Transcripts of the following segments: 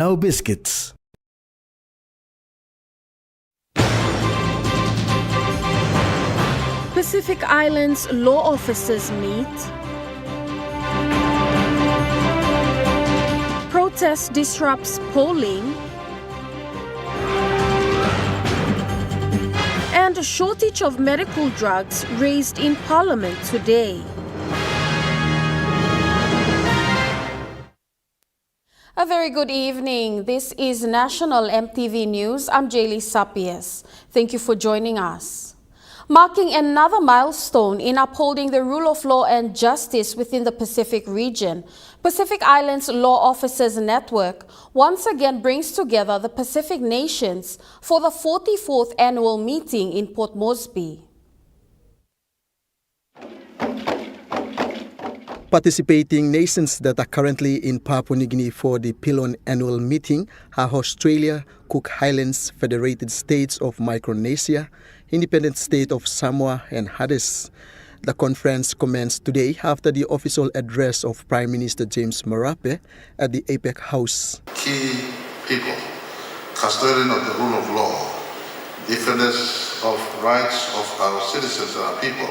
No biscuits. Pacific Islands law officers meet. Protest disrupts polling. And a shortage of medical drugs raised in Parliament today. A very good evening. This is National EMTV News. I'm Jaylee Sapies. Thank you for joining us. Marking another milestone in upholding the rule of law and justice within the Pacific region, Pacific Islands Law Officers Network once again brings together the Pacific nations for the 44th annual meeting in Port Moresby. Participating nations that are currently in Papua New Guinea for the Pilon annual meeting are Australia, Cook Islands, Federated States of Micronesia, Independent State of Samoa, and others. The conference commenced today after the official address of Prime Minister James Marape at the APEC House. Key people, custodian of the rule of law, defenders of rights of our citizens and our people,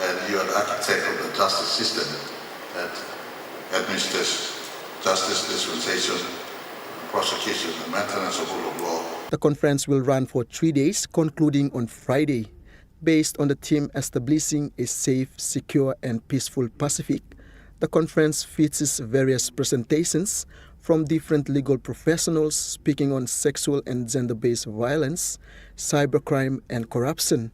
and you are the architect of the justice system that administers justice dispensation, prosecution, and maintenance of rule of law. The conference will run for 3 days, concluding on Friday. Based on the theme establishing a safe, secure, and peaceful Pacific, the conference features various presentations from different legal professionals speaking on sexual and gender-based violence, cybercrime, and corruption.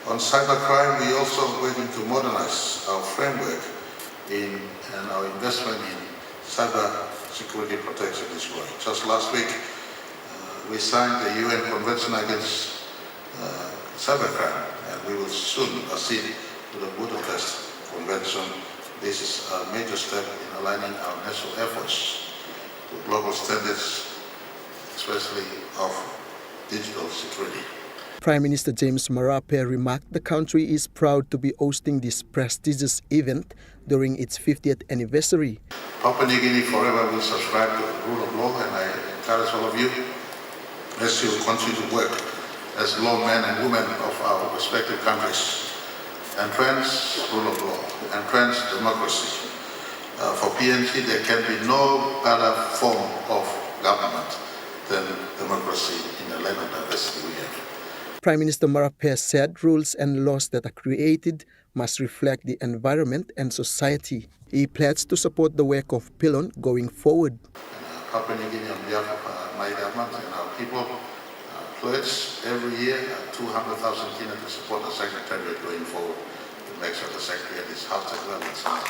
On cybercrime, we also working to modernize our framework and our investment in cyber security protection is growing. Just last week, we signed the UN Convention Against Cybercrime, and we will soon accede to the Budapest Convention. This is a major step in aligning our national efforts to global standards, especially of digital security. Prime Minister James Marape remarked the country is proud to be hosting this prestigious event during its 50th anniversary. Papua New Guinea forever will subscribe to the rule of law, and I encourage all of you as you continue to work as lawmen and women of our respective countries, entrench rule of law, entrench democracy. For PNG, there can be no other form of government than democracy in the land of diversity we have. Prime Minister Marape said rules and laws that are created must reflect the environment and society. He pledged to support the work of Pilon going forward. Papua New Guinea, on behalf of my government and our people, pledge every year 200,000 kina to support the Secretariat going forward to make sure the Secretariat is housed at well and sound.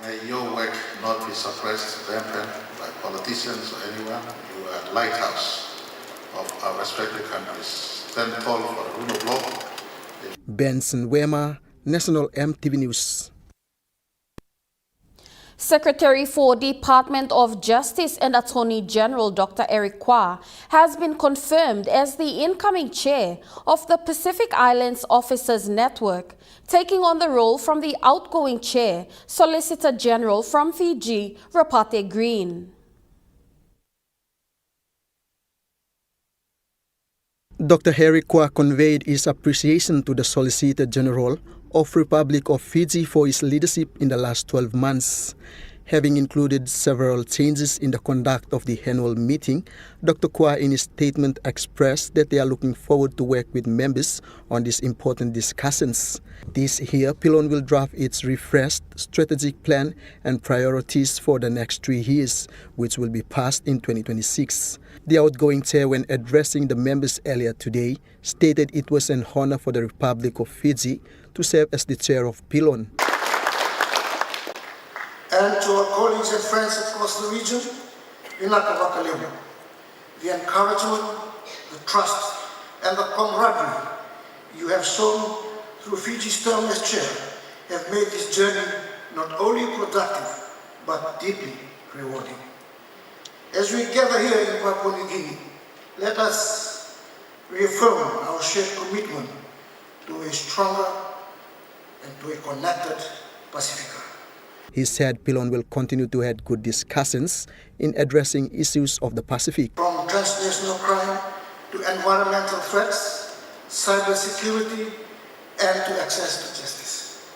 May your work not be suppressed, dampened by politicians or anyone. You are a lighthouse of our respective countries. Stand tall for the rule of law. Benson Wema, National EMTV News. Secretary for Department of Justice and Attorney General Dr. Eric Kwa has been confirmed as the incoming chair of the Pacific Islands Officers Network, taking on the role from the outgoing chair, Solicitor General from Fiji, Rapate Green. Dr. Eric Kwa conveyed his appreciation to the Solicitor General of Republic of Fiji for his leadership in the last 12 months. Having included several changes in the conduct of the annual meeting, Dr. Kwa in his statement expressed that they are looking forward to work with members on these important discussions. This year, Pilon will draft its refreshed strategic plan and priorities for the next 3 years, which will be passed in 2026. The outgoing chair, when addressing the members earlier today, stated it was an honor for the Republic of Fiji to serve as the chair of Pilon. And to our colleagues and friends across the region, Inaka Wakalemu, the encouragement, the trust, and the camaraderie you have shown through Fiji's term as chair have made this journey not only productive, but deeply rewarding. As we gather here in Papua New Guinea, let us reaffirm our shared commitment to a stronger and to a connected Pacifica. He said Pilon will continue to have good discussions in addressing issues of the Pacific. From transnational crime to environmental threats, cybersecurity, and to access to justice.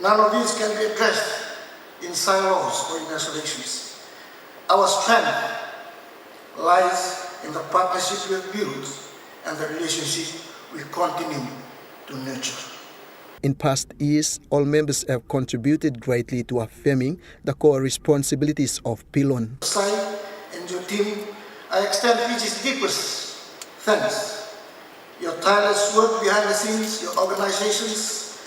None of these can be addressed in silos or in isolations. Our strength lies in the partnership we have built and the relationship we continue to nurture. In past years, all members have contributed greatly to affirming the core responsibilities of Pilon. Sai and your team, I extend Fiji's deepest thanks. Your tireless work behind the scenes, your organizations,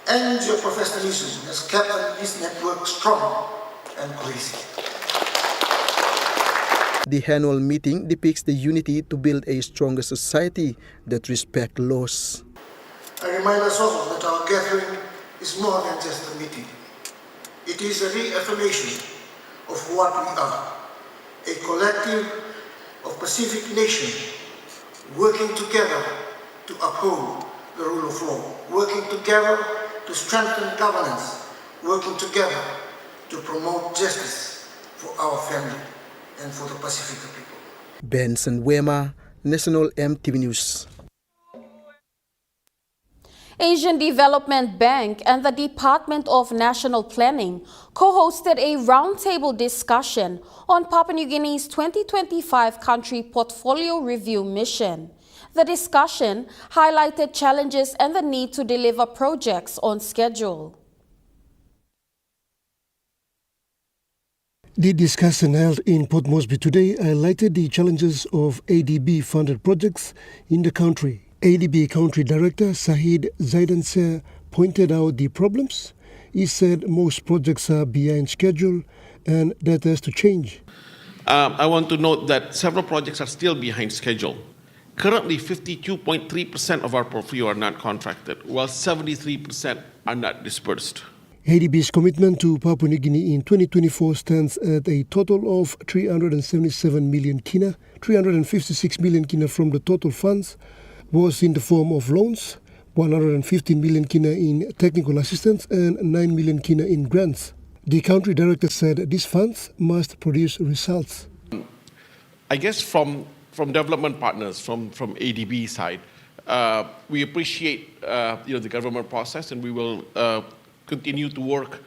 and your professionalism has kept this network strong and cohesive. The annual meeting depicts the unity to build a stronger society that respects laws. I remind us all that our gathering is more than just a meeting. It is a reaffirmation of what we are, a collective of Pacific nations working together to uphold the rule of law, working together to strengthen governance, working together to promote justice for our family and for the Pacific people. Benson Wema, National EMTV News. Asian Development Bank and the Department of National Planning co-hosted a roundtable discussion on Papua New Guinea's 2025 Country Portfolio Review Mission. The discussion highlighted challenges and the need to deliver projects on schedule. The discussion held in Port Moresby today highlighted the challenges of ADB-funded projects in the country. ADB Country Director Sahid Zaidanseh pointed out the problems. He said most projects are behind schedule and that has to change. I want to note that several projects are still behind schedule. Currently, 52.3% of our portfolio are not contracted, while 73% are not dispersed. ADB's commitment to Papua New Guinea in 2024 stands at a total of 377 million kina, 356 million kina from the total funds was in the form of loans, 115 million kina in technical assistance and 9 million kina in grants. The country director said these funds must produce results. I guess from development partners, from ADB side, we appreciate the government process, and we will continue to work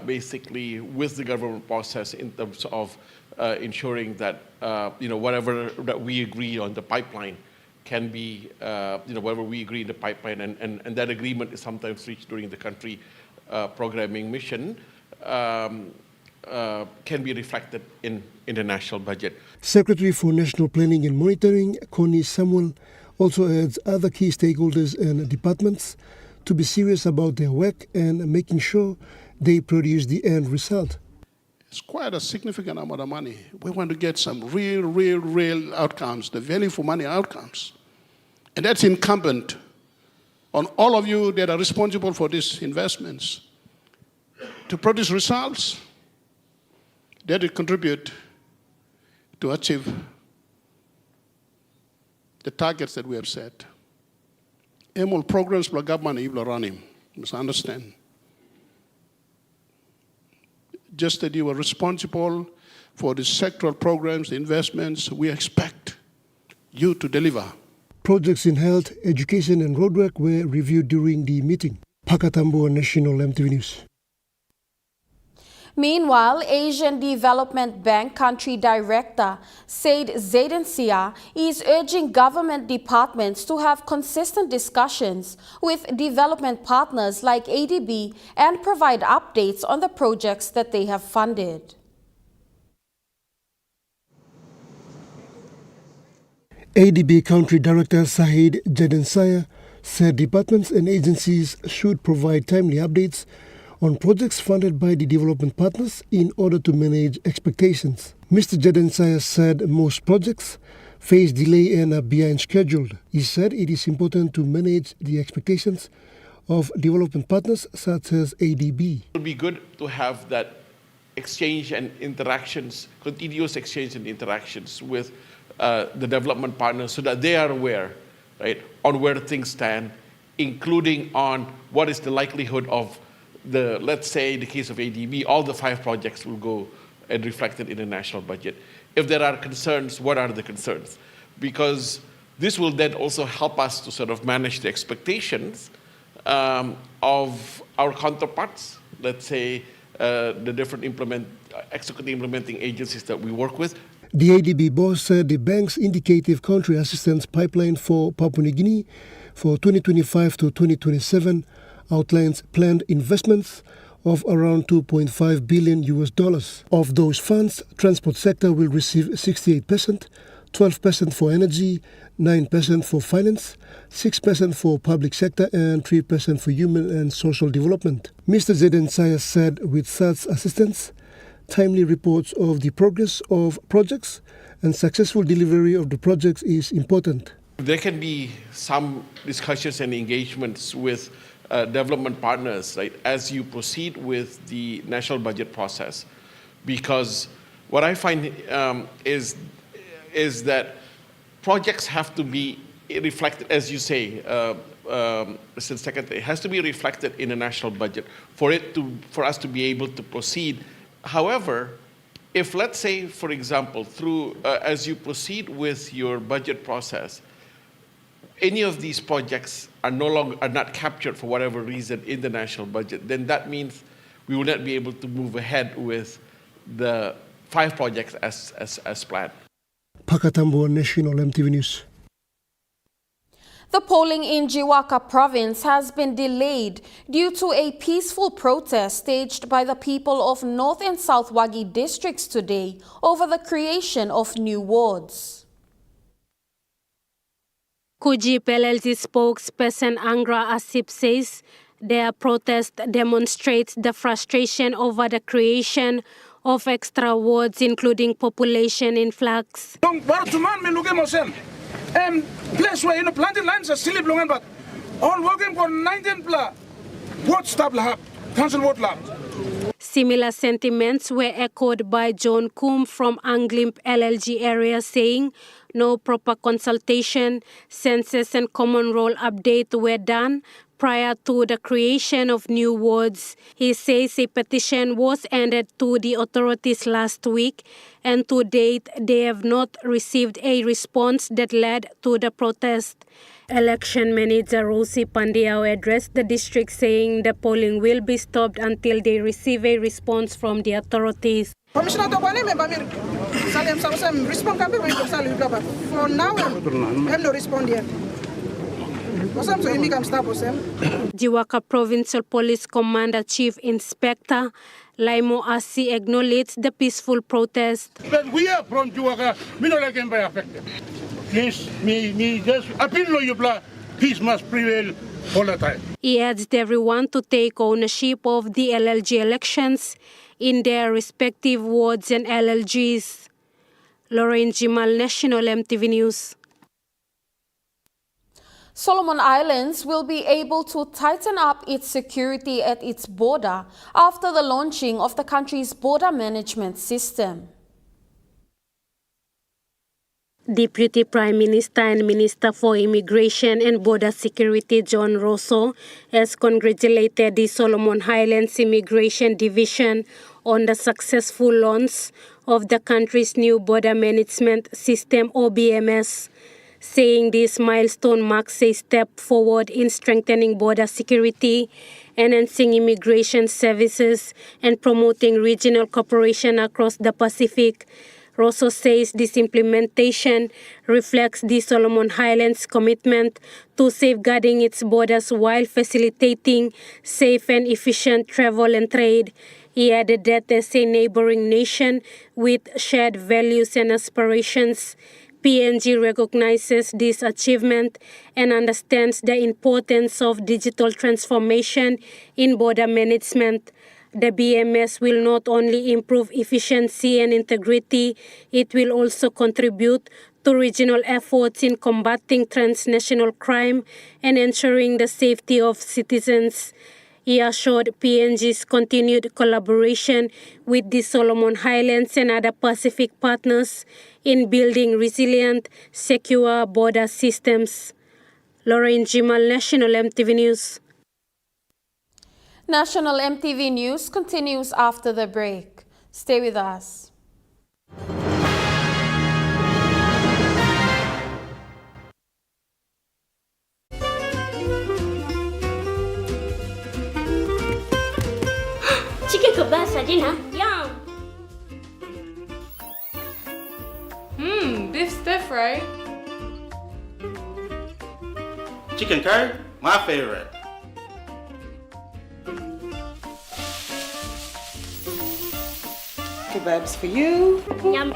basically with the government process in terms of ensuring that whatever that we agree on the pipeline can be, whatever we agree in the pipeline, and that agreement is sometimes reached during the country programming mission, can be reflected in the national budget. Secretary for National Planning and Monitoring, Connie Samuel, also adds other key stakeholders and departments to be serious about their work and making sure they produce the end result. It's quite a significant amount of money. We want to get some real outcomes, the value for money outcomes. And that's incumbent on all of you that are responsible for these investments to produce results that will contribute to achieve the targets that we have set. All programs for government you will run him. You must understand. Just that you are responsible for the sectoral programs, the investments, we expect you to deliver. Projects in health, education and roadwork were reviewed during the meeting. Pakatambo, National EMTV News. Meanwhile, Asian Development Bank Country Director Said Zaidanseh is urging government departments to have consistent discussions with development partners like ADB and provide updates on the projects that they have funded. ADB Country Director Sahid Zaidanseh said departments and agencies should provide timely updates on projects funded by the development partners in order to manage expectations. Mr. Zaidanseh said most projects face delay and are behind schedule. He said it is important to manage the expectations of development partners such as ADB. It would be good to have that exchange and interactions, continuous exchange and interactions with the development partners so that they are aware, right, on where things stand, including on what is the likelihood of let's say in the case of ADB, all the 5 projects will go and reflected in the national budget. If there are concerns, what are the concerns? Because this will then also help us to sort of manage the expectations of our counterparts, let's say the different executive implementing agencies that we work with. The ADB boss said the bank's indicative country assistance pipeline for Papua New Guinea for 2025 to 2027 outlines planned investments of around $2.5 billion. Of those funds, transport sector will receive 68%, 12% for energy, 9% for finance, 6% for public sector, and 3% for human and social development. Mr. Jedensaya said with such assistance, timely reports of the progress of projects and successful delivery of the projects is important. There can be some discussions and engagements with development partners, right, as you proceed with the national budget process, because what I find is that projects have to be reflected, as you say, Mr. Secretary, it has to be reflected in a national budget for us to be able to proceed. However, if let's say, for example, through as you proceed with your budget process, any of these projects are not captured for whatever reason in the national budget, then that means we will not be able to move ahead with the 5 projects as planned. Pakatambo, National EMTV News. The polling in Jiwaka province has been delayed due to a peaceful protest staged by the people of North and South Wagi districts today over the creation of new wards. Kuji PLLC spokesperson Angra Asip says their protest demonstrates the frustration over the creation of extra wards, including population influx. And place where planting lines are still blowing, but all working for 19 what stop lab, council ward lab. Similar sentiments were echoed by John Coombe from Anglimp LLG area, saying no proper consultation, census and common role update were done prior to the creation of new wards. He says a petition was handed to the authorities last week, and to date they have not received a response that led to the protest. Election manager Rosie Pandiao addressed the district, saying the polling will be stopped until they receive a response from the authorities. Commissioner Tokwane member Salem Samsam respond for now I'm no respond yet. Jiwaka Provincial Police Commander Chief Inspector Laimo Asi acknowledged the peaceful protest. But we are from Jiwaka, we don't like them by affected. Please, me just appeal to you, peace must prevail all the time. He urged everyone to take ownership of the LLG elections in their respective wards and LLGs. Lauren Jimal, National EMTV News. Solomon Islands will be able to tighten up its security at its border after the launching of the country's border management system. Deputy Prime Minister and Minister for Immigration and Border Security John Rosso has congratulated the Solomon Islands Immigration Division on the successful launch of the country's new border management system, OBMS, saying this milestone marks a step forward in strengthening border security, enhancing immigration services, and promoting regional cooperation across the Pacific. Rosso says this implementation reflects the Solomon Islands' commitment to safeguarding its borders while facilitating safe and efficient travel and trade. He added that as a neighboring nation with shared values and aspirations, PNG recognizes this achievement and understands the importance of digital transformation in border management. The BMS will not only improve efficiency and integrity, it will also contribute to regional efforts in combating transnational crime and ensuring the safety of citizens. He assured PNG's continued collaboration with the Solomon Islands and other Pacific partners in building resilient, secure border systems. Lauren Jimal, National EMTV News. National MTV News continues after the break. Stay with us. Chicken kebab saja nak? Yum! Beef stiff, right? Chicken curry, my favorite. Kebabs for you, Yum!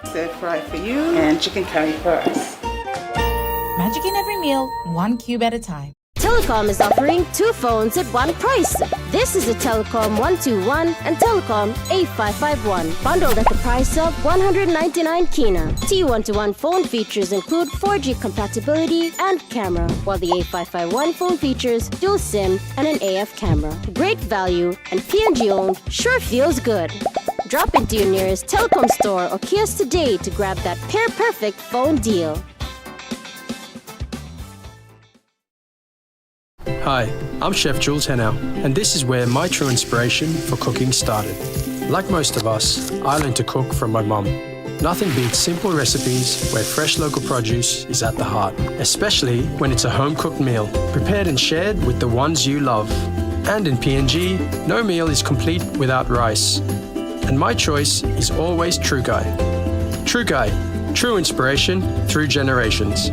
stir fry for you, and chicken curry for us. Magic in every meal, one cube at a time. Telecom is offering 2 phones at one price. This is a Telecom 121 and Telecom A551, bundled at the price of 199 kina. T121 phone features include 4G compatibility and camera, while the A551 phone features dual SIM and an AF camera. Great value and PNG owned sure feels good. Drop into your nearest Telecom store or kiosk today to grab that pair-perfect phone deal. Hi, I'm Chef Jules Henao, and this is where my true inspiration for cooking started. Like most of us, I learned to cook from my mum. Nothing beats simple recipes where fresh local produce is at the heart, especially when it's a home-cooked meal, prepared and shared with the ones you love. And in PNG, no meal is complete without rice. And my choice is always True Guy. True Guy, true inspiration through generations.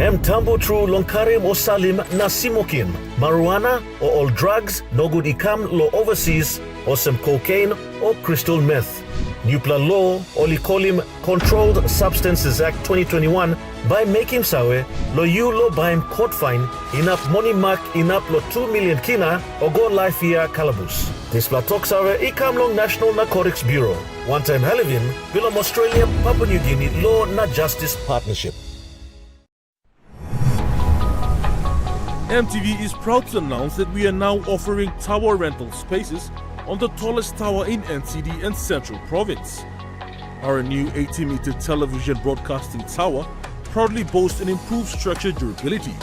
Mtambo tru lonkarim o salim na simokin. Marijuana or all drugs no good ikam lo overseas or some cocaine or crystal meth. Nupla law olikolim Controlled Substances Act 2021 by making sawe lo you lo baim court fine inap money mark inap lo 2 million kina or go life year calabus. This platok sawe ikam long National Narcotics Bureau. One time Halivin, Bilom Australia Papua New Guinea Law na Justice Partnership. MTV is proud to announce that we are now offering tower rental spaces on the tallest tower in NCD and Central Province. Our new 80-meter television broadcasting tower proudly boasts an improved structure durability.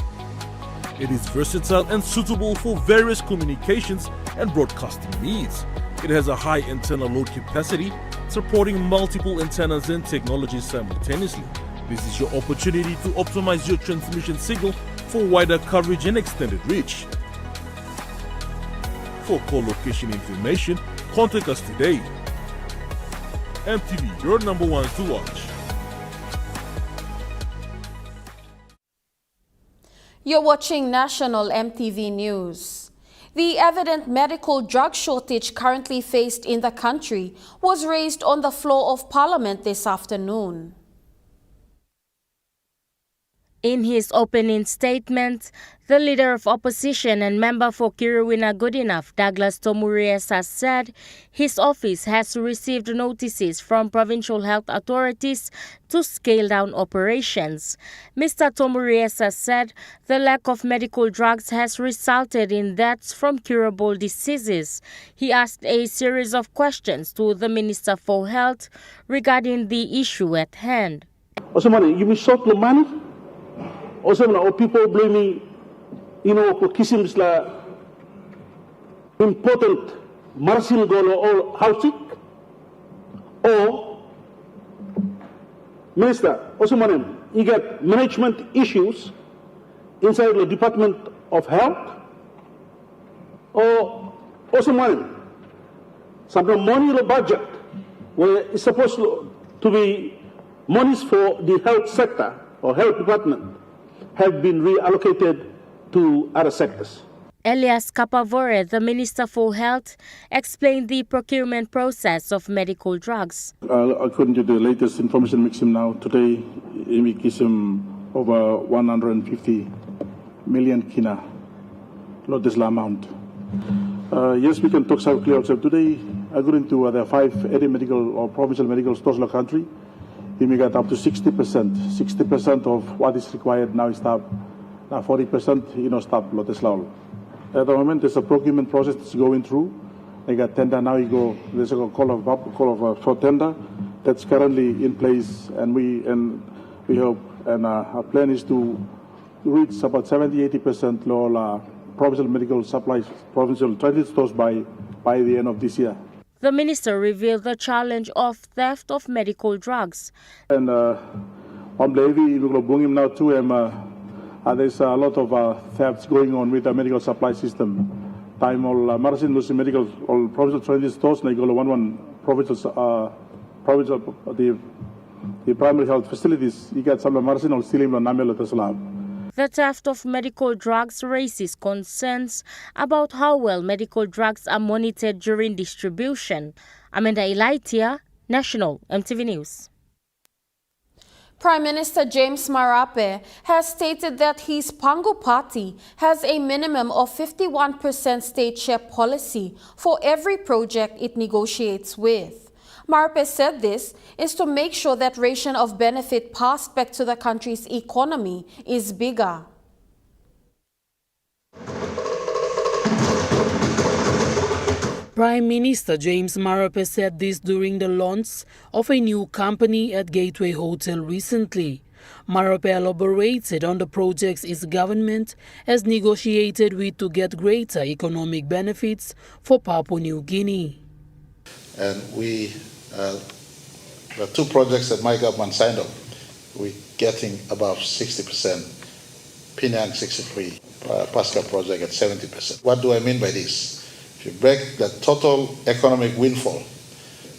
It is versatile and suitable for various communications and broadcasting needs. It has a high antenna load capacity, supporting multiple antennas and technologies simultaneously. This is your opportunity to optimize your transmission signal for wider coverage and extended reach. For co-location information, contact us today. MTV, your number one to watch. You're watching National MTV News. The evident medical drug shortage currently faced in the country was raised on the floor of Parliament this afternoon. In his opening statement, the Leader of Opposition and member for Kiruwina Goodenough, Douglas Tomuriesa, said his office has received notices from provincial health authorities to scale down operations. Mr. Tomuriesa said the lack of medical drugs has resulted in deaths from curable diseases. He asked a series of questions to the Minister for Health regarding the issue at hand. You mean short the money? Also, people blaming, for kisses like important margin goal or housing. Or, Minister, also, you get management issues inside the Department of Health. Or, also, some money in the budget where it's supposed to be monies for the health sector or health department have been reallocated to other sectors. Elias Kapavore, the Minister for Health, explained the procurement process of medical drugs. According to the latest information mixing now, today, we give over 150 million kina, Lotesla amount. Yes, we can talk clear ourselves today. According to the 5 area medical or provincial medical stores in the country, we may get up to 60%. 60% of what is required now is staff. 40% staff Lotesla. At the moment, there's a procurement process that's going through. They got tender now. There's a call for tender that's currently in place, and we hope, and our plan is to reach about 70-80% low provincial medical supplies, provincial transit stores by the end of this year. The minister revealed the challenge of theft of medical drugs. And on Levy, we're going him now too. There's a lot of thefts going on with the medical supply system. Time all Marasin Lucy medical all provincial transit stores, they go to one provincial the primary health facilities. You get some Marasin or stealing on Namel Tesla. The theft of medical drugs raises concerns about how well medical drugs are monitored during distribution. Amanda Elaitia, National EMTV News. Prime Minister James Marape has stated that his Pangu party has a minimum of 51% state share policy for every project it negotiates with. Marape said this is to make sure that ration of benefit passed back to the country's economy is bigger. Prime Minister James Marape said this during the launch of a new company at Gateway Hotel recently. Marape elaborated on the projects his government has negotiated with to get greater economic benefits for Papua New Guinea. And the 2 projects that my government signed up, we're getting above 60%, Penang 63, Pasca project at 70%. What do I mean by this? If you break the total economic windfall,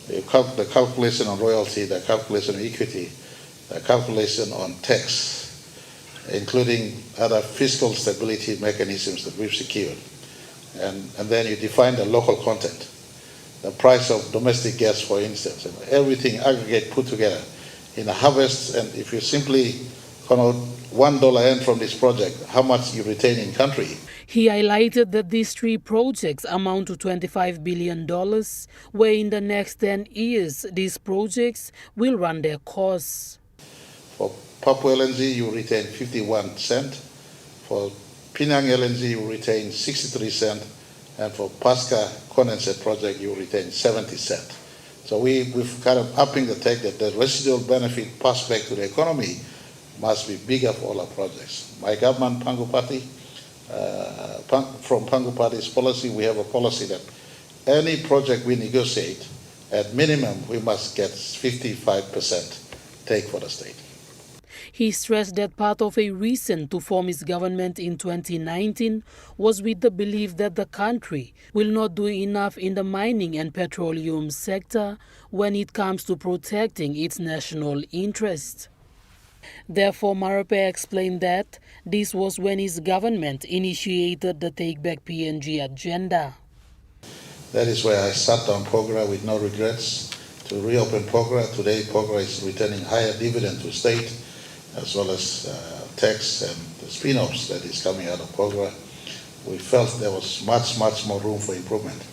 the calculation on royalty, the calculation on equity, the calculation on tax, including other fiscal stability mechanisms that we've secured, and then you define the local content. The price of domestic gas, for instance, and everything aggregate put together in a harvest, and if you simply convert $1 in from this project, how much you retain in country. He highlighted that these 3 projects amount to $25 billion, where in the next 10 years, these projects will run their course. For Papua LNG, you retain 51 cents. For Penang LNG, you retain 63 cents. And for Pasca condensate project, you retain 70 cents. So we've kind of upping the take that the residual benefit passed back to the economy must be bigger for all our projects. My government, Pangu Party, from Pangu Party's policy, we have a policy that any project we negotiate, at minimum, we must get 55% take for the state. He stressed that part of a reason to form his government in 2019 was with the belief that the country will not do enough in the mining and petroleum sector when it comes to protecting its national interest. Therefore, Marape explained that this was when his government initiated the Take Back PNG agenda. That is why I sat down Pogra with no regrets to reopen Pogra. Today, Pogra is returning higher dividend to state, as well as tax and the spin-offs that is coming out of Pogra. We felt there was much more room for improvement.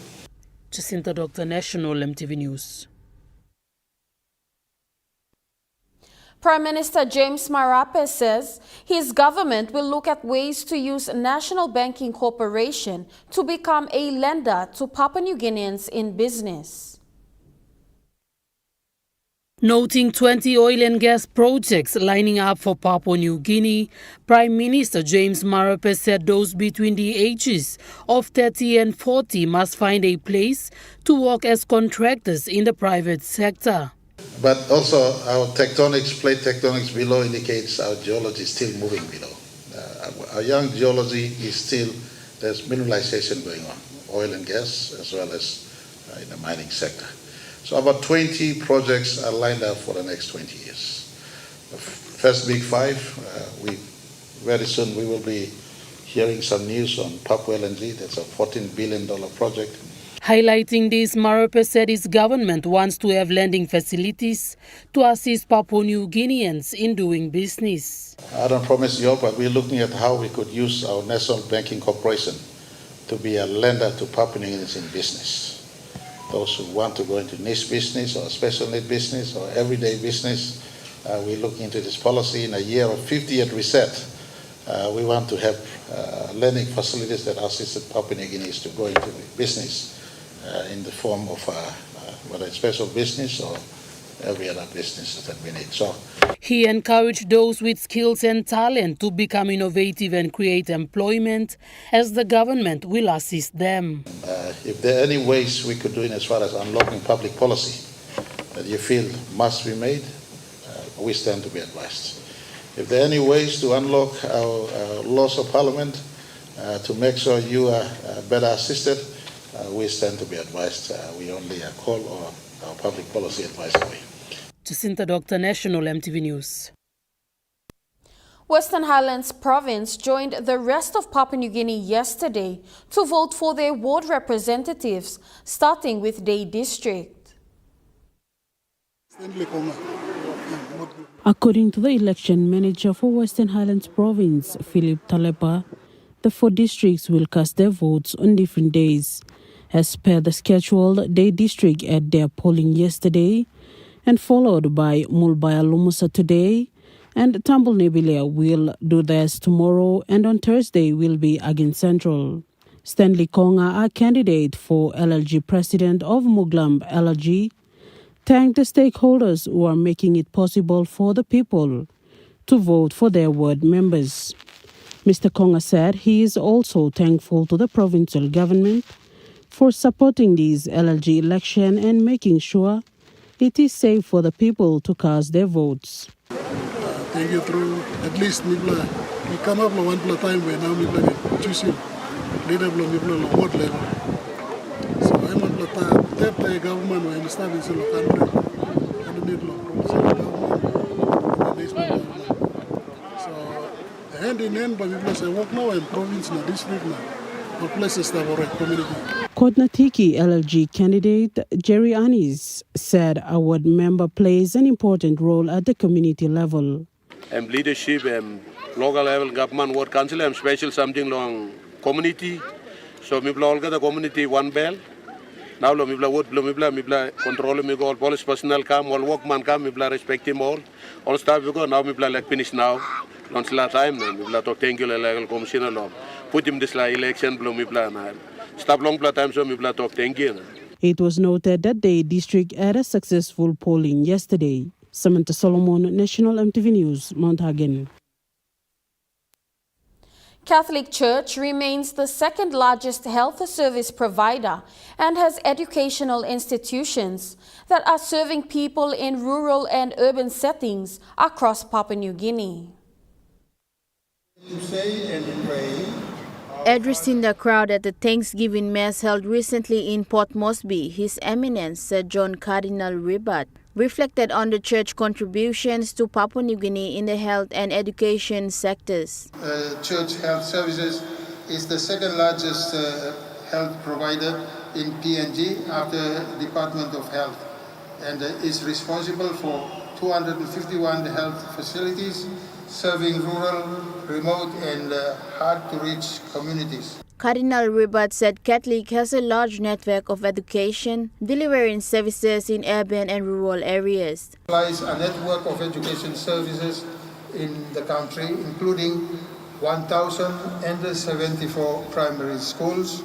Jacinta Doctor, National EMTV News. Prime Minister James Marape says his government will look at ways to use National Banking Corporation to become a lender to Papua New Guineans in business. Noting 20 oil and gas projects lining up for Papua New Guinea, Prime Minister James Marape said those between the ages of 30 and 40 must find a place to work as contractors in the private sector. But also our plate tectonics below indicates our geology is still moving below. Our young geology is still, there's mineralization going on, oil and gas as well as in the mining sector. So about 20 projects are lined up for the next 20 years. The first big 5, very soon we will be hearing some news on Papua LNG. That's a $14 billion project. Highlighting this, Marope said his government wants to have lending facilities to assist Papua New Guineans in doing business. I don't promise you, but we're looking at how we could use our National Banking Corporation to be a lender to Papua New Guineans in business. Those who want to go into niche business or special need business or everyday business, we're looking into this policy in a year of 50th reset. We want to have lending facilities that assist Papua New Guineans to go into business in the form of whether it's special business or every other business that we need. So he encouraged those with skills and talent to become innovative and create employment, as the government will assist them. If there are any ways we could do it as far as unlocking public policy that you feel must be made, we stand to be advised. If there are any ways to unlock our laws of parliament to make sure you are better assisted, we stand to be advised. We only call our public policy advice away. Jacinta Doctor, National EMTV News. Western Highlands Province joined the rest of Papua New Guinea yesterday to vote for their ward representatives, starting with Day District. According to the election manager for Western Highlands Province, Philip Talepa, the 4 districts will cast their votes on different days, as per the scheduled Day District at their polling yesterday, and followed by Mulbaya Lumusa today, and Tambul Nebilia will do theirs tomorrow, and on Thursday will be Agin Central. Stanley Konga, our candidate for LLG president of Muglam LLG, thanked the stakeholders who are making it possible for the people to vote for their ward members. Mr. Konga said he is also thankful to the provincial government for supporting this LLG election and making sure it is safe for the people to cast their votes. Thank you through at least we come up with one time where now we choosing leader on ward level. So I'm on the government when start in the country and the middle of government. So hand in hand, but we say work now in province and district now, or places that are community. Kodnatiki LLG candidate Jerry Anis said a ward member plays an important role at the community level. Leadership, local level government, ward council, special something long community. So we all get the community one bell. Now we control me all police personnel come, all workman come, we respect him all. All staff we go now we like finish now. Once last time we talk thank you legal commissioner long. Put him this election we plan. Stop long time so we talk thank you. It was noted that the district had a successful polling yesterday. Samantha Solomon, National EMTV News, Mount Hagen. Catholic Church remains the second largest health service provider and has educational institutions that are serving people in rural and urban settings across Papua New Guinea. To say and pray. Addressing the crowd at the Thanksgiving Mass held recently in Port Moresby, His Eminence Sir John Cardinal Ribat reflected on the church contributions to Papua New Guinea in the health and education sectors. Church Health Services is the second largest health provider in PNG after Department of Health, and is responsible for 251 health facilities serving rural, remote and hard-to-reach communities. Cardinal Ribat said Catholic has a large network of education, delivering services in urban and rural areas. Supplies a network of education services in the country, including 1,074 primary schools,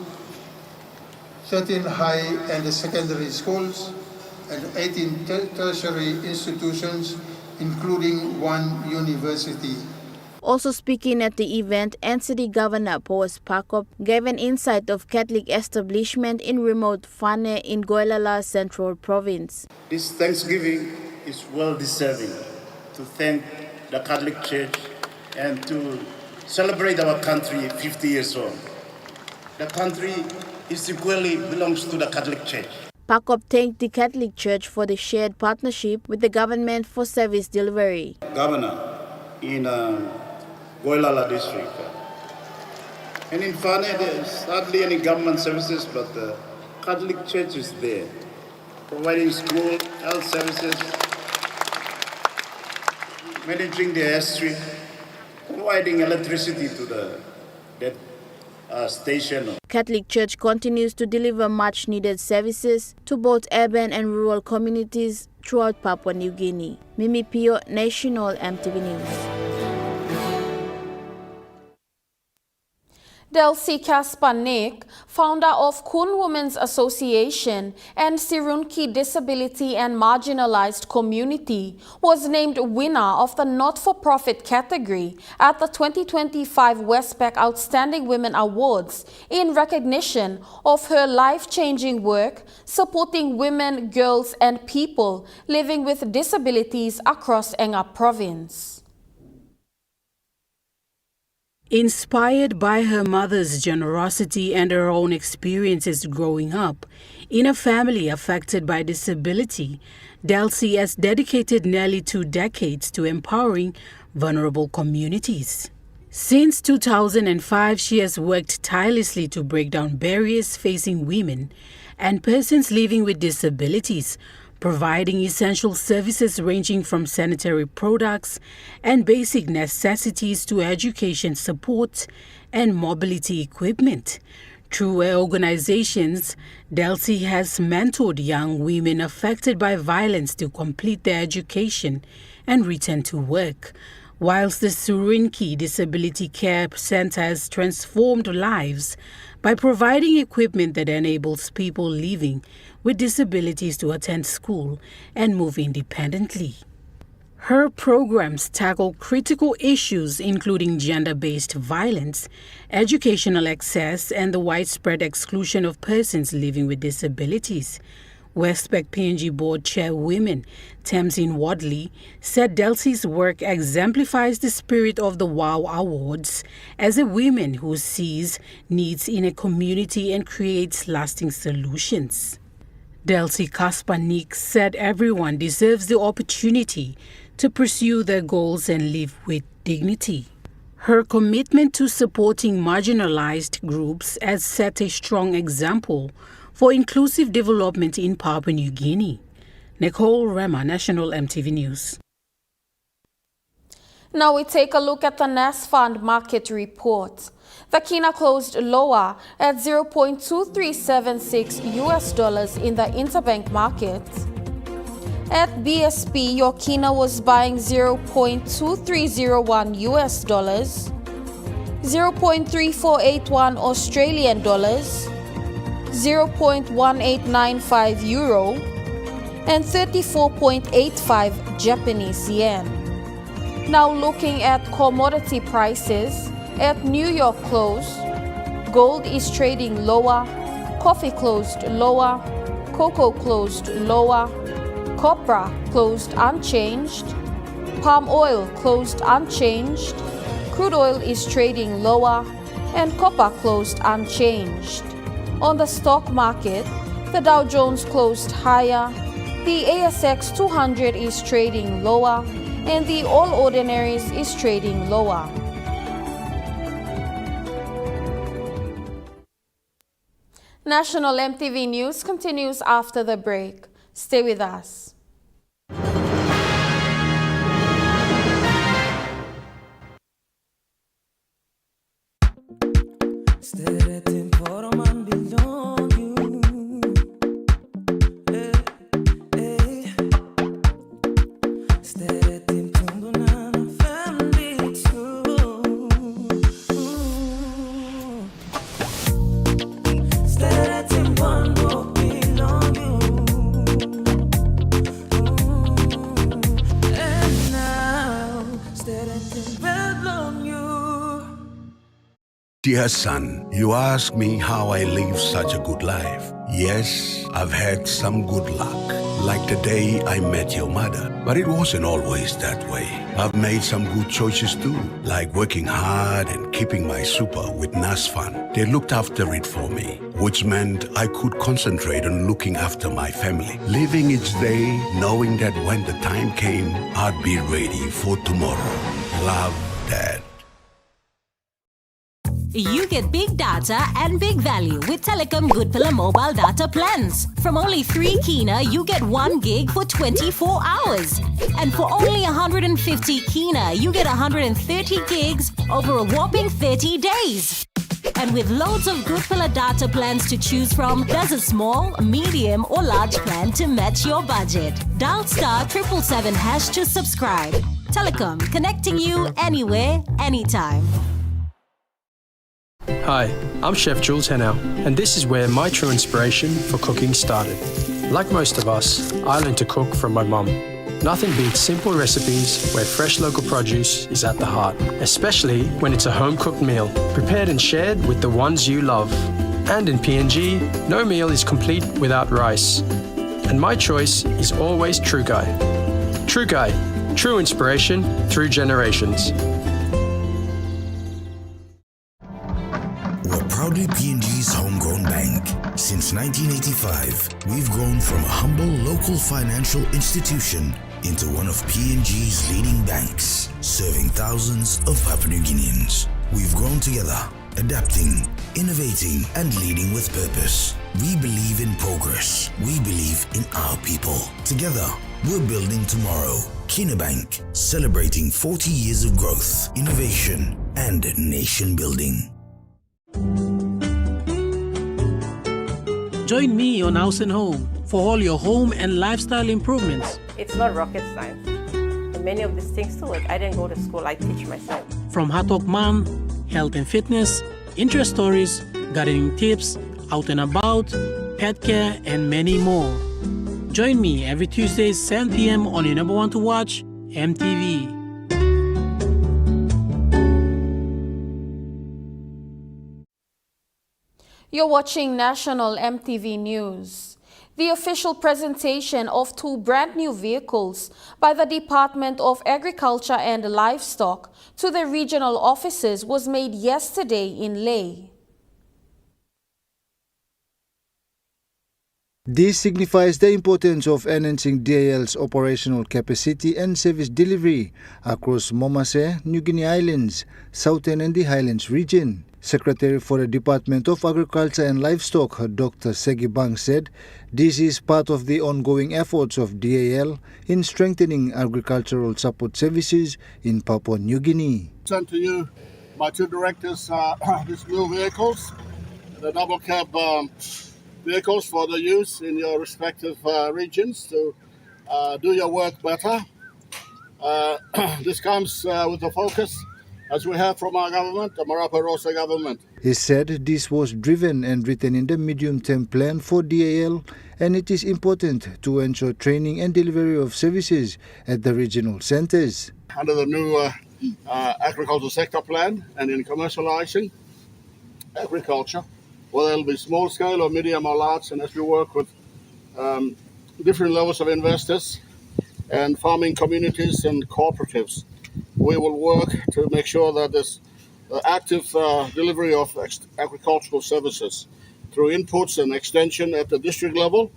13 high and secondary schools, and 18 tertiary institutions, including 1 university. Also speaking at the event, NCD Governor Powes Pakop gave an insight of Catholic establishment in remote Fane in Goilala Central Province. This Thanksgiving is well deserving to thank the Catholic Church and to celebrate our country 50 years old. The country is equally belongs to the Catholic Church. Pakop thanked the Catholic Church for the shared partnership with the government for service delivery. Governor in Goilala district. And in Fane, there is hardly any government services, but Catholic Church is there, providing school, health services, managing the airstrip, providing electricity to that station. Catholic Church continues to deliver much-needed services to both urban and rural communities throughout Papua New Guinea. Mimi Pio, National EMTV News. Delcy Kaspanik, founder of Kun Women's Association and Sirunki Disability and Marginalized Community, was named winner of the not-for-profit category at the 2025 Westpac Outstanding Women Awards in recognition of her life-changing work supporting women, girls, and people living with disabilities across Enga Province. Inspired by her mother's generosity and her own experiences growing up in a family affected by disability, Delcy has dedicated nearly 2 decades to empowering vulnerable communities. Since 2005, she has worked tirelessly to break down barriers facing women and persons living with disabilities, providing essential services ranging from sanitary products and basic necessities to education support and mobility equipment. Through her organizations, Delcy has mentored young women affected by violence to complete their education and return to work, whilst the Surinki Disability Care Center has transformed lives by providing equipment that enables people living with disabilities to attend school and move independently. Her programs tackle critical issues including gender-based violence, educational access, and the widespread exclusion of persons living with disabilities. Westpac PNG Board Chairwoman Tamsin Wadley said Delcy's work exemplifies the spirit of the WOW Awards as a woman who sees needs in a community and creates lasting solutions. Delcy Kaspanik said everyone deserves the opportunity to pursue their goals and live with dignity. Her commitment to supporting marginalized groups has set a strong example for inclusive development in Papua New Guinea. Nicole Rema, National EMTV News. Now we take a look at the NAS Fund market report. The kina closed lower at $0.2376 in the interbank market. At BSP, your kina was buying $0.2301 $0.3481 Australian dollars, 0.1895 euro, and 34.85 Japanese yen. Now looking at commodity prices, at New York close, gold is trading lower, coffee closed lower, cocoa closed lower, copra closed unchanged, palm oil closed unchanged, crude oil is trading lower, and copper closed unchanged. On the stock market, the Dow Jones closed higher, the ASX 200 is trading lower, and the All Ordinaries is trading lower. National EMTV News continues after the break. Stay with us. Dear son, you ask me how I live such a good life. Yes, I've had some good luck, like the day I met your mother. But it wasn't always that way. I've made some good choices too, like working hard and keeping my super with NASFAN. They looked after it for me, which meant I could concentrate on looking after my family, living each day knowing that when the time came, I'd be ready for tomorrow. Love, Dad. You get big data and big value with Telecom Good Pillar mobile data plans. From only 3 kina, you get 1 gig for 24 hours. And for only 150 kina, you get 130 gigs over a whopping 30 days. And with loads of Good Pillar data plans to choose from, there's a small, medium or large plan to match your budget. Dial *777# to subscribe. Telecom, connecting you anywhere, anytime. Hi, I'm Chef Jules Henao, and this is where my true inspiration for cooking started. Like most of us, I learned to cook from my mum. Nothing beats simple recipes where fresh local produce is at the heart, especially when it's a home-cooked meal, prepared and shared with the ones you love. And in PNG, no meal is complete without rice. And my choice is always True Guy. True Guy, true inspiration through generations. We're proudly PNG's homegrown bank. Since 1985, we've grown from a humble local financial institution into one of PNG's leading banks, serving thousands of Papua New Guineans. We've grown together, adapting, innovating, and leading with purpose. We believe in progress. We believe in our people. Together, we're building tomorrow. Kina Bank, celebrating 40 years of growth, innovation, and nation building. Join me on House and Home for all your home and lifestyle improvements. It's not rocket science. And many of these things too, like I didn't go to school, I teach myself. From Hatok Man, health and fitness, interest stories, gardening tips, out and about, pet care, and many more. Join me every Tuesday, 7 p.m. on your number one to watch, EMTV. You're watching National EMTV News. The official presentation of 2 brand new vehicles by the Department of Agriculture and Livestock to the regional offices was made yesterday in Leh. This signifies the importance of enhancing DAL's operational capacity and service delivery across Momase, New Guinea Islands, Southern and the Highlands region. Secretary for the Department of Agriculture and Livestock, Dr. Segi Bang, said this is part of the ongoing efforts of DAL in strengthening agricultural support services in Papua New Guinea. Sent to you, my 2 directors, these new vehicles, the double cab vehicles for the use in your respective regions to do your work better. This comes with the focus, as we have from our government, the Marapa Rosa government. He said this was driven and written in the medium-term plan for DAL, and it is important to ensure training and delivery of services at the regional centres. Under the new agricultural sector plan and in commercializing agriculture, whether it'll be small scale or medium or large, and as we work with different levels of investors and farming communities and cooperatives, we will work to make sure that this active delivery of agricultural services through inputs and extension at the district level.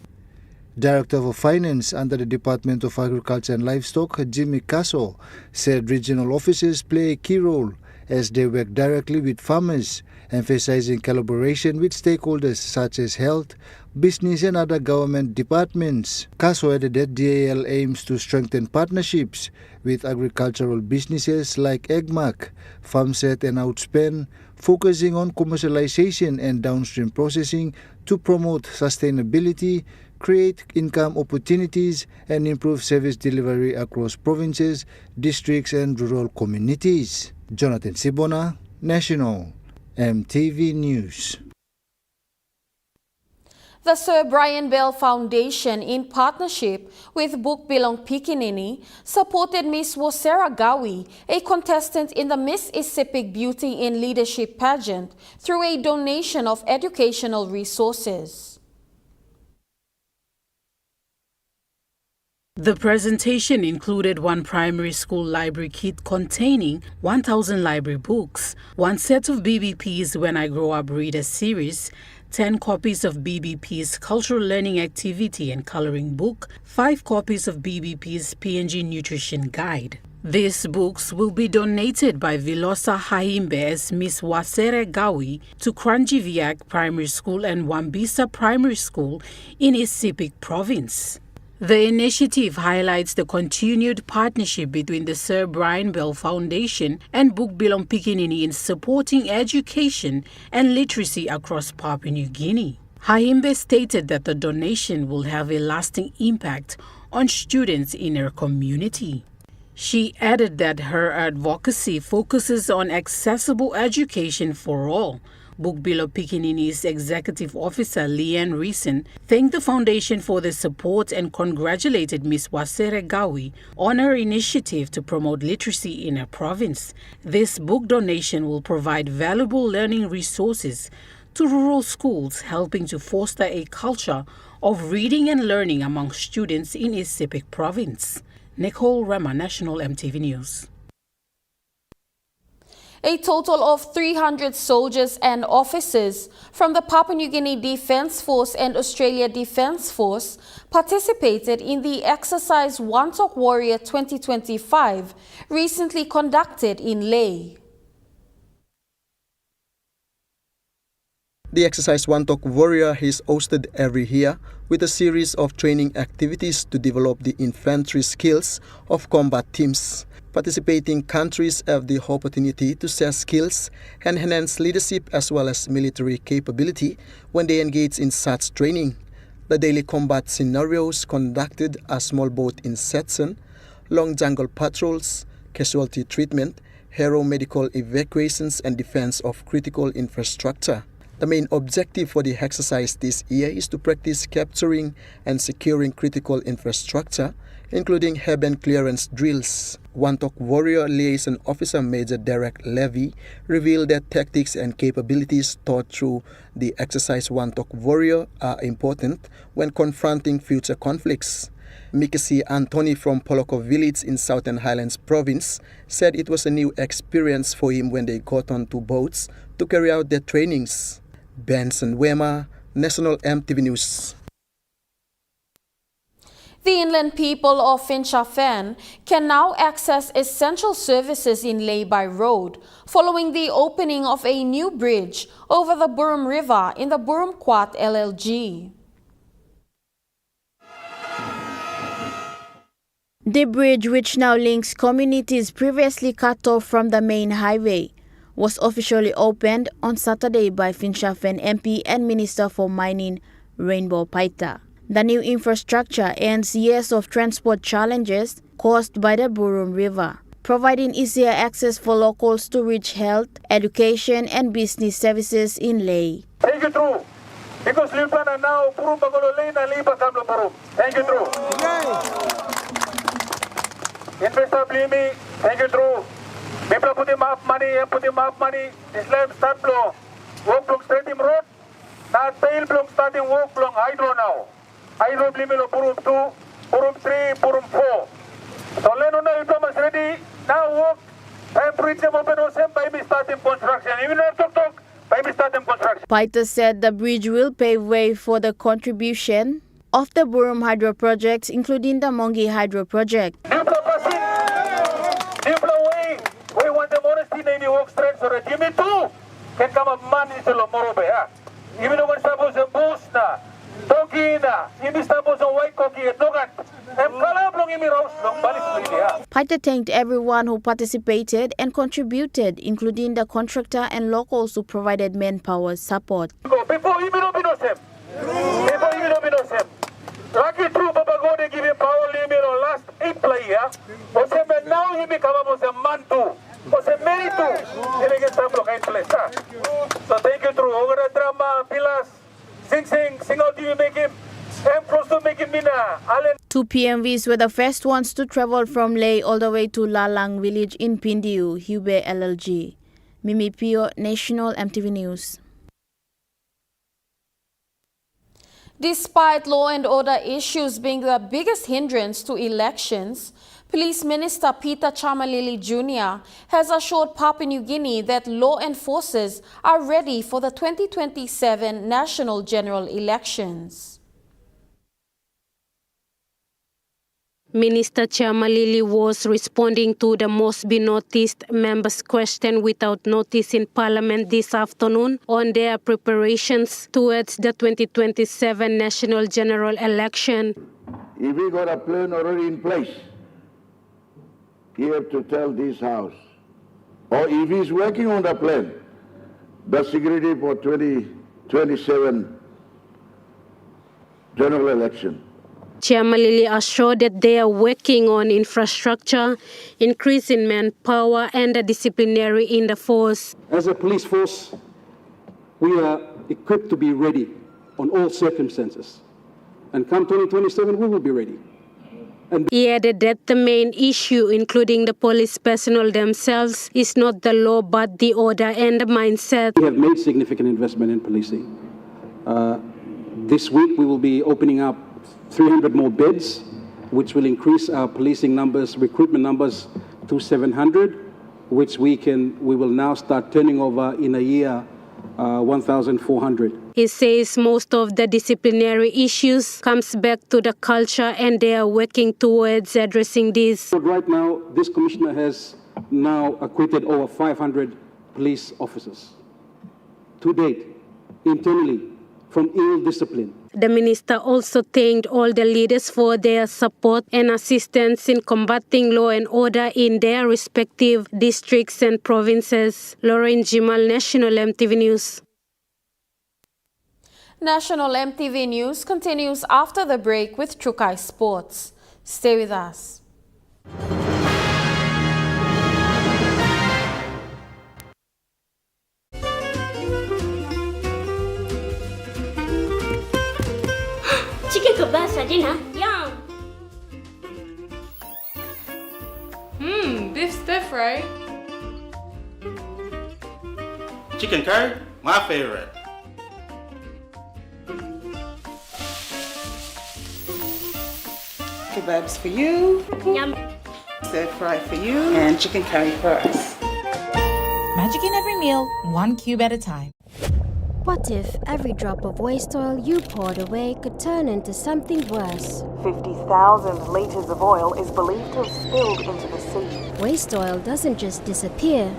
Director of Finance under the Department of Agriculture and Livestock, Jimmy Casso, said regional offices play a key role as they work directly with farmers, emphasizing collaboration with stakeholders such as health, business and other government departments. Casso added that DAL aims to strengthen partnerships with agricultural businesses like Egmac, FarmSet and Outspan, focusing on commercialization and downstream processing to promote sustainability, create income opportunities and improve service delivery across provinces, districts and rural communities. Jonathan Sibona, National EMTV News. The Sir Brian Bell Foundation, in partnership with Book Bilong Pikinini, supported Miss Wosera Gawi, a contestant in the Miss Isipig Beauty in Leadership pageant, through a donation of educational resources. The presentation included one primary school library kit containing 1,000 library books, one set of BBP's When I Grow Up Reader series, 10 copies of BBP's Cultural Learning Activity and Coloring Book, 5 copies of BBP's PNG Nutrition Guide. These books will be donated by Vilosa Haimbe as Miss Wasere Gawi to Kranjiviak Primary School and Wambisa Primary School in Isipik Province. The initiative highlights the continued partnership between the Sir Brian Bell Foundation and Bukbilong Pikinini in supporting education and literacy across Papua New Guinea. Haimbe stated that the donation will have a lasting impact on students in her community. She added that her advocacy focuses on accessible education for all. Bukbilong Pikinini's Executive Officer Leanne Reason thanked the foundation for the support and congratulated Ms. Wasere Gawi on her initiative to promote literacy in her province. This book donation will provide valuable learning resources to rural schools, helping to foster a culture of reading and learning among students in Isipik Province. Nicole Rama, National EMTV News. A total of 300 soldiers and officers from the Papua New Guinea Defence Force and Australia Defence Force participated in the exercise Wantok Warrior 2025, recently conducted in Lae. The exercise Wantok Warrior is hosted every year with a series of training activities to develop the infantry skills of combat teams. Participating countries have the opportunity to share skills and enhance leadership as well as military capability when they engage in such training. The daily combat scenarios conducted are small boat insertion, long jungle patrols, casualty treatment, hero medical evacuations and defense of critical infrastructure. The main objective for the exercise this year is to practice capturing and securing critical infrastructure, including urban clearance drills. Wantok Warrior Liaison Officer Major Derek Levy revealed that tactics and capabilities taught through the exercise Wantok Warrior are important when confronting future conflicts. Mikasi Anthony from Poloko Village in Southern Highlands Province said it was a new experience for him when they got on two boats to carry out their trainings. Benson Wema, National EMTV News. The inland people of Finchafen can now access essential services in Lae by road following the opening of a new bridge over the Burum River in the Burum Quat LLG. The bridge, which now links communities previously cut off from the main highway, was officially opened on Saturday by Finchafen MP and Minister for Mining, Rainbow Paita. The new infrastructure ends years of transport challenges caused by the Burum River, providing easier access for locals to reach health, education and business services in Lae. Thank you, True. Because Lieutenant now, Burum Bagolo Lane and Liba Kamlo Burum. Thank you, True. Investor Blimi, thank you, True. People put him up money and put him up money. Islam start blow. Walk block straight him road. Now tail block starting walk block hydro now. Hydro blimilo Burum 2, Burum 3, Burum 4. So Leno now Thomas ready. Now walk. And preach them open osem by me starting construction. Even if talk by me starting construction. Paita said the bridge will pave way for the contribution of the Burum Hydro projects, including the Mongi Hydro project. We want the honesty in the work strength so that Jimmy too can come a man into the Morobe. Even though we're supposed to boost na, Toki na, even supposed to white cookie and Nogat. And Kalab Imi Rose, long Balis. Paita thanked everyone who participated and contributed, including the contractor and locals who provided manpower support. Before you know Binosem, before you know Binosem, lucky true Papa God they give him power limit on last 8 player. But now he become a man too. So thank you through over the drama, Pilas, sing out you make him, and close to make him Mina. 2 PMVs were the first ones to travel from Lae all the way to Lalang village in Pindiu, Hube LLG. Mimi Pio, National EMTV News. Despite law and order issues being the biggest hindrance to elections, Police Minister Peter Chamalili Jr. has assured Papua New Guinea that law enforcers are ready for the 2027 national general elections. Minister Chamalili was responding to the Mosby Noticed members' question without notice in Parliament this afternoon on their preparations towards the 2027 national general election. If we got a plan already in place, you have to tell this House. Or if he's working on the plan, the security for 2027 general election. Chamalili assured that they are working on infrastructure, increasing manpower and the disciplinary in the force. As a police force, we are equipped to be ready on all circumstances. And come 2027, we will be ready. He added that the main issue, including the police personnel themselves, is not the law but the order and the mindset. We have made significant investment in policing. This week we will be opening up 300 more beds, which will increase our policing numbers, recruitment numbers to 700, which we will now start turning over in a year 1,400. He says most of the disciplinary issues comes back to the culture and they are working towards addressing this. But right now, this commissioner has now acquitted over 500 police officers to date, internally, from ill discipline. The minister also thanked all the leaders for their support and assistance in combating law and order in their respective districts and provinces. Lauren Jimal, National EMTV News. National EMTV News continues after the break with Trukai Sports. Stay with us. Chicken kebab saja lah. Yum. Beef stir fry. Chicken curry, my favorite. Kebabs for you. Yum. Stir fry for you. And chicken curry for us. Magic in every meal, 1 cube at a time. What if every drop of waste oil you poured away could turn into something worse? 50,000 liters of oil is believed to have spilled into the sea. Waste oil doesn't just disappear.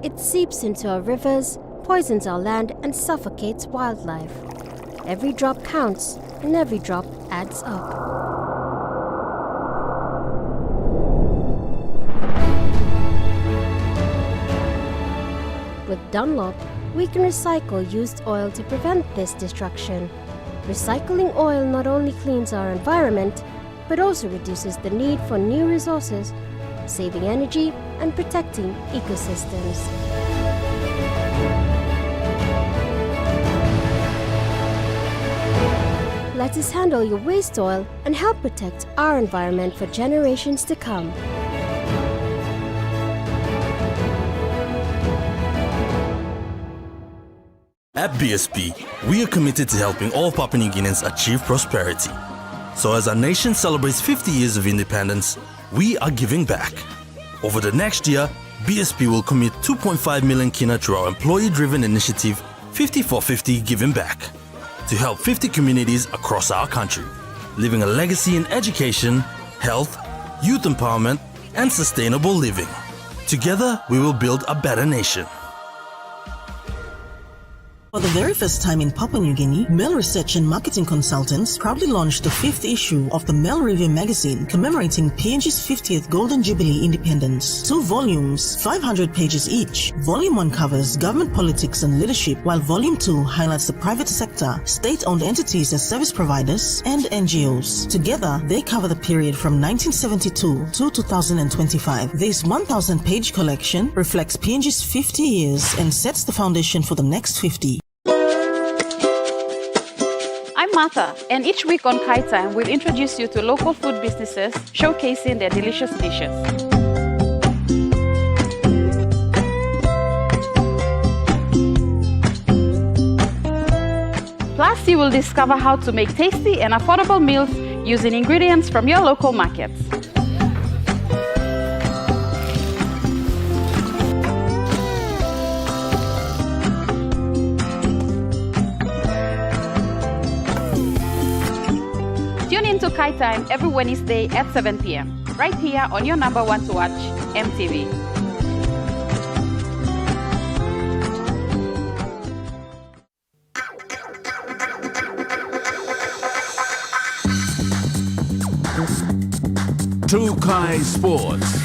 It seeps into our rivers, poisons our land, and suffocates wildlife. Every drop counts, and every drop adds up. With Dunlop, we can recycle used oil to prevent this destruction. Recycling oil not only cleans our environment, but also reduces the need for new resources, saving energy and protecting ecosystems. Let us handle your waste oil and help protect our environment for generations to come. At BSP, we are committed to helping all Papua New Guineans achieve prosperity. So as our nation celebrates 50 years of independence, we are giving back. Over the next year, BSP will commit 2.5 million kina to our employee-driven initiative 50-4-50 Giving Back to help 50 communities across our country, leaving a legacy in education, health, youth empowerment, and sustainable living. Together, we will build a better nation. For the very first time in Papua New Guinea, Mel Research and Marketing Consultants proudly launched the 5th issue of the Mel Review magazine commemorating PNG's 50th Golden Jubilee independence. 2 volumes, 500 pages each. Volume 1 covers government politics and leadership, while Volume 2 highlights the private sector, state-owned entities as service providers, and NGOs. Together, they cover the period from 1972 to 2025. This 1,000-page collection reflects PNG's 50 years and sets the foundation for the next 50. I'm Martha, and each week on Kai Time, we'll introduce you to local food businesses showcasing their delicious dishes. Plus, you will discover how to make tasty and affordable meals using ingredients from your local markets. Tune in to Kai Time every Wednesday at 7 p.m. right here on your number one to watch, EMTV. True Kai Sports.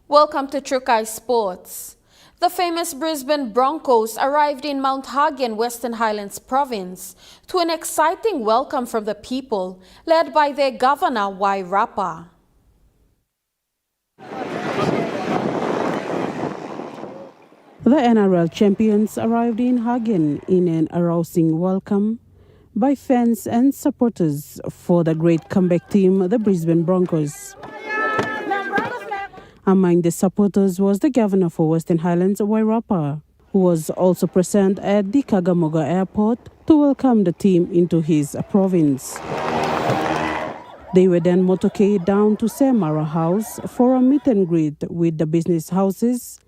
Welcome to Trukai Sports. The famous Brisbane Broncos arrived in Mount Hagen, Western Highlands Province, to an exciting welcome from the people, led by their governor, Wairapa. The NRL champions arrived in Hagen in an arousing welcome by fans and supporters for the great comeback team, the Brisbane Broncos. Among the supporters was the governor for Western Highlands, Wairapa, who was also present at the Kagamoga airport to welcome the team into his province. They were then motorcade down to Samara House for a meet and greet with the business houses,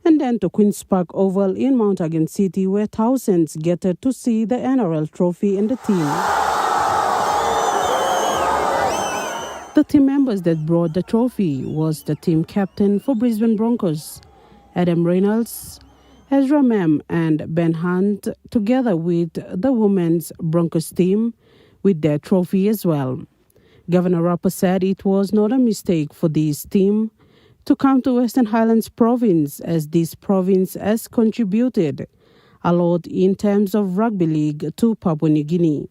and then to Queen's Park Oval in Mount Hagen City, where thousands gathered to see the NRL trophy and the team. The team members that brought the trophy was the team captain for Brisbane Broncos, Adam Reynolds, Ezra Mem and Ben Hunt, together with the women's Broncos team with their trophy as well. Governor Rapper said it was not a mistake for this team to come to Western Highlands Province, as this province has contributed a lot in terms of rugby league to Papua New Guinea.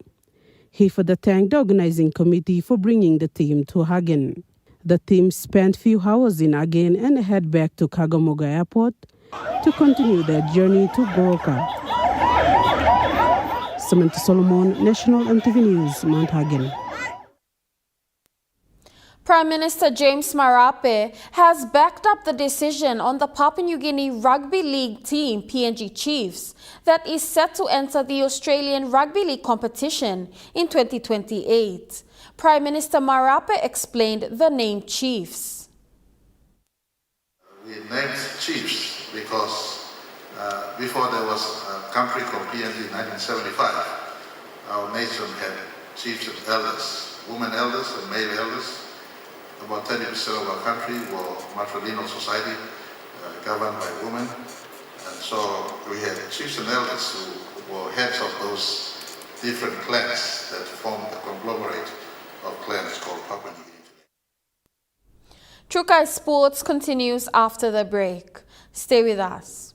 He further thanked the organizing committee for bringing the team to Hagen. The team spent few hours in Hagen and head back to Kagamoga Airport to continue their journey to Goroka. Samantha Solomon, National EMTV News, Mount Hagen. Prime Minister James Marape has backed up the decision on the Papua New Guinea Rugby League team, PNG Chiefs, that is set to enter the Australian Rugby League competition in 2028. Prime Minister Marape explained the name Chiefs. We named Chiefs because before there was a country called PNG in 1975, our nation had chiefs and elders, women elders and male elders. About 30% of our country were matrilineal society governed by women. And so we had chiefs and elders who were heads of those different clans that formed a conglomerate of clans called Papua New Guinea. Trukai Sports continues after the break. Stay with us.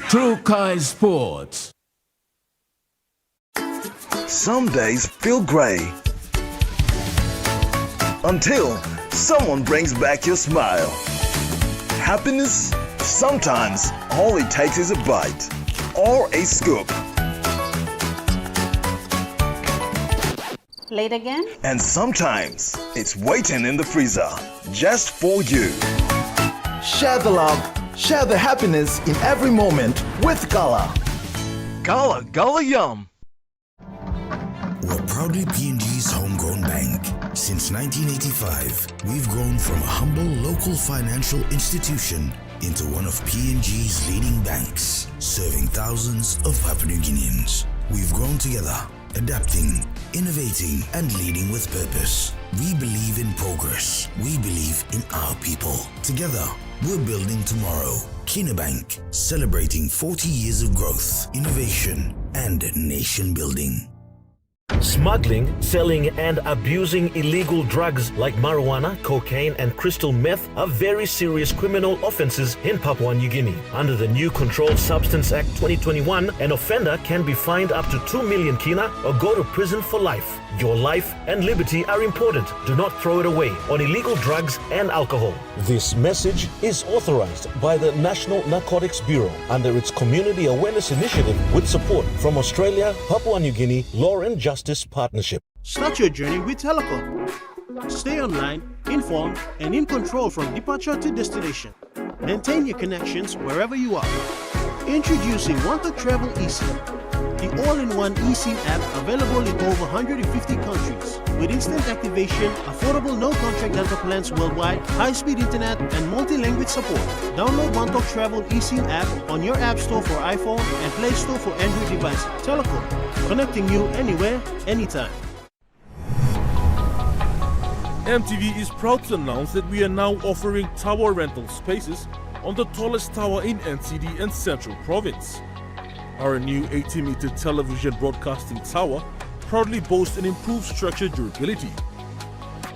Trukai Sports. Some days feel grey until someone brings back your smile. Happiness, sometimes all it takes is a bite or a scoop. Late again? And sometimes it's waiting in the freezer just for you. Share the love, share the happiness in every moment with Gala. Gala, Gala Yum. We're proudly PNG's homegrown bank. Since 1985, we've grown from a humble local financial institution into one of PNG's leading banks, serving thousands of Papua New Guineans. We've grown together, adapting, innovating, and leading with purpose. We believe in progress. We believe in our people. Together, we're building tomorrow. Kina Bank, celebrating 40 years of growth, innovation, and nation building. Smuggling, selling, and abusing illegal drugs like marijuana, cocaine, and crystal meth are very serious criminal offenses in Papua New Guinea. Under the new Controlled Substance Act 2021, an offender can be fined up to 2 million kina or go to prison for life. Your life and liberty are important. Do not throw it away on illegal drugs and alcohol. This message is authorized by the National Narcotics Bureau under its Community Awareness Initiative with support from Australia, Papua New Guinea Law and Justice Partnership. Start your journey with Telecom. Stay online, informed, and in control from departure to destination. Maintain your connections wherever you are. Introducing Want to Travel eSIM, the all-in-one eSIM app available in over 150 countries. With instant activation, affordable no-contract data plans worldwide, high-speed internet, and multi-language support. Download Want to Travel eSIM app on your App Store for iPhone and Play Store for Android devices. Telecom, connecting you anywhere, anytime. EMTV is proud to announce that we are now offering tower rental spaces on the tallest tower in NCD and Central Province. Our new 80-meter television broadcasting tower proudly boasts an improved structure durability.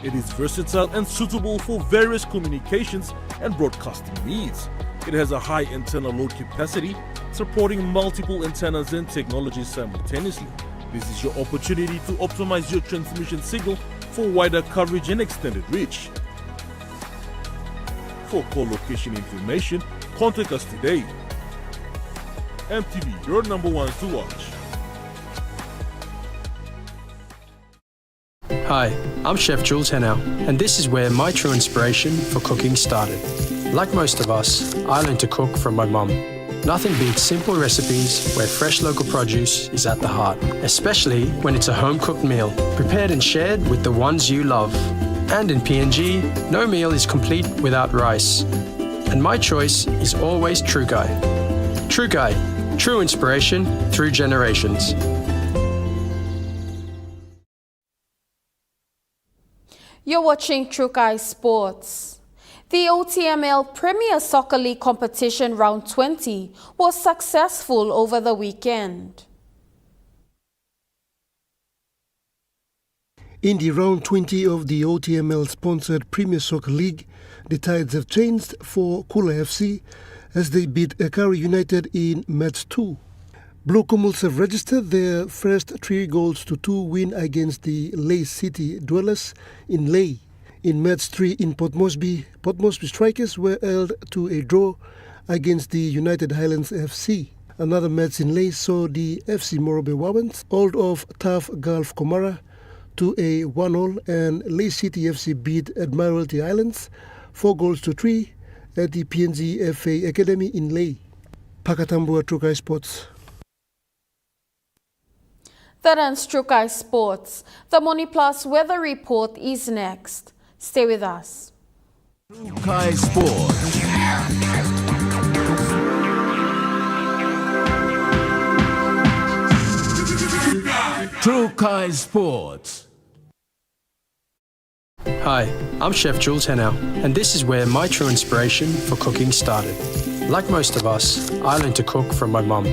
It is versatile and suitable for various communications and broadcasting needs. It has a high internal load capacity, supporting multiple antennas and technologies simultaneously. This is your opportunity to optimize your transmission signal for wider coverage and extended reach. For co-location information, contact us today. EMTV, your number one to watch. Hi, I'm Chef Jules Henao, and this is where my true inspiration for cooking started. Like most of us, I learned to cook from my mum. Nothing beats simple recipes where fresh local produce is at the heart, especially when it's a home-cooked meal, prepared and shared with the ones you love. And in PNG, no meal is complete without rice. And my choice is always True Guy. True Guy, true inspiration through generations. You're watching True Guy Sports. The OTML Premier Soccer League competition round 20 was successful over the weekend. In the round 20 of the OTML-sponsored Premier Soccer League, the tides have changed for Kula FC as they beat Ekari United in match 2. Blue Kumuls have registered their first 3-2 win against the Lae City Dwellers in Lae. In match 3 in Port Moresby Strikers were held to a draw against the United Highlands FC. Another match in Lae saw the FC Morobe Wawans hold off Tough Gulf Komara to a 1-1, and Lae City FC beat Admiralty Islands 4-3 at the PNG FA Academy in Lae. Pakatambua, True Guy Sports. That ends True Guy Sports. The Money Plus weather report is next. Stay with us. True Guy Sports. True Guy Sports. Hi, I'm Chef Jules Henao, and this is where my true inspiration for cooking started. Like most of us, I learned to cook from my mum.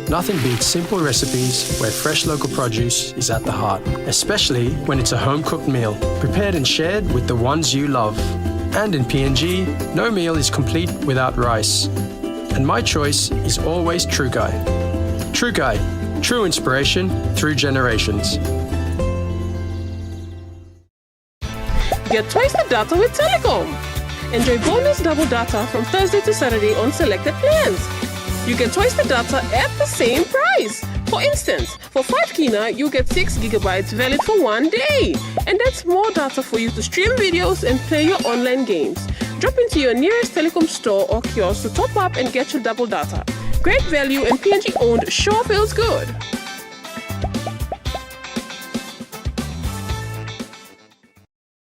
Nothing beats simple recipes where fresh local produce is at the heart, especially when it's a home-cooked meal, prepared and shared with the ones you love. And in PNG, no meal is complete without rice. And my choice is always True Guy. True Guy, true inspiration through generations. Get twice the data with Telecom. Enjoy bonus double data from Thursday to Saturday on selected plans. You get twice the data at the same price. For instance, for 5 kina, you get 6 gigabytes valid for 1 day. And that's more data for you to stream videos and play your online games. Drop into your nearest Telecom store or kiosk to top up and get your double data. Great value and PNG owned sure feels good.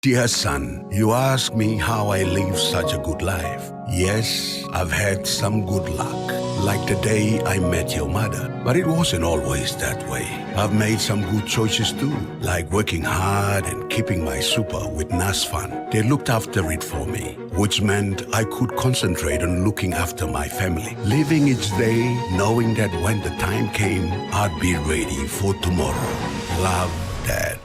Dear son, you ask me how I live such a good life. Yes, I've had some good luck, like the day I met your mother. But it wasn't always that way. I've made some good choices too, like working hard and keeping my super with NASFAN. They looked after it for me, which meant I could concentrate on looking after my family. Living each day, knowing that when the time came, I'd be ready for tomorrow. Love, Dad.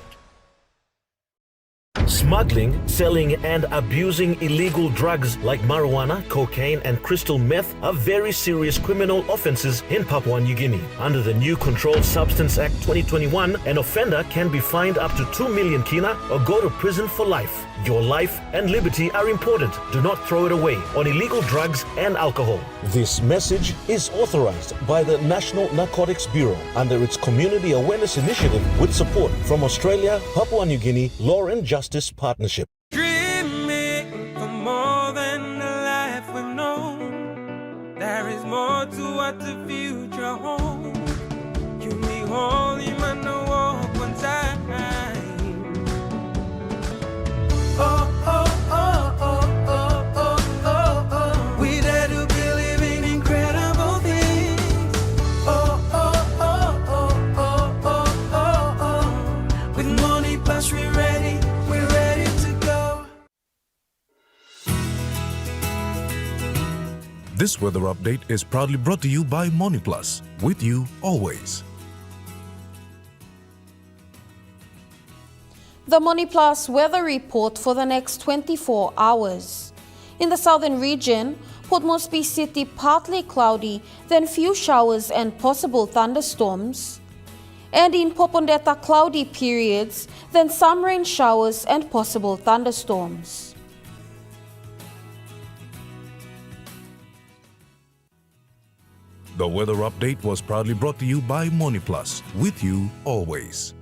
Smuggling, selling, and abusing illegal drugs like marijuana, cocaine, and crystal meth are very serious criminal offenses in Papua New Guinea. Under the new Controlled Substance Act 2021, an offender can be fined up to 2 million kina or go to prison for life. Your life and liberty are important. Do not throw it away on illegal drugs and alcohol. This message is authorized by the National Narcotics Bureau under its Community Awareness Initiative with support from Australia, Papua New Guinea Law and Justice Partnership. Dreaming for more than the life we've known. There is more to what the future holds. You me holy man, no walk one time. Oh, oh, oh, oh, oh, oh, oh, oh. We dare to believe in incredible things. Oh, oh, oh, oh, oh, oh, oh, oh. With money plus we're ready to go. This weather update is proudly brought to you by Money Plus, with you always. The Money Plus weather report for the next 24 hours. In the southern region, Port Moresby City partly cloudy, then few showers and possible thunderstorms. And in Popondetta, cloudy periods, then some rain showers and possible thunderstorms. The weather update was proudly brought to you by Money Plus, with you always.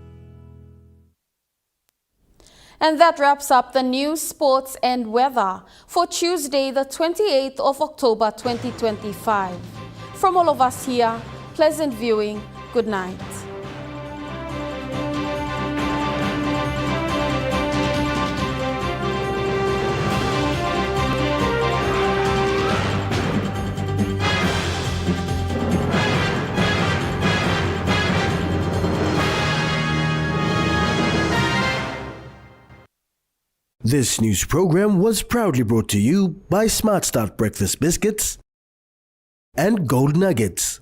And that wraps up the news, sports and weather for Tuesday, the 28th of October 2025. From all of us here, pleasant viewing. Good night. This news program was proudly brought to you by Smart Start Breakfast Biscuits and Gold Nuggets.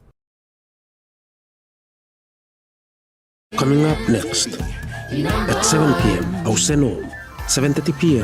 Coming up next, at 7 p.m., Auseno, 7:30 p.m.,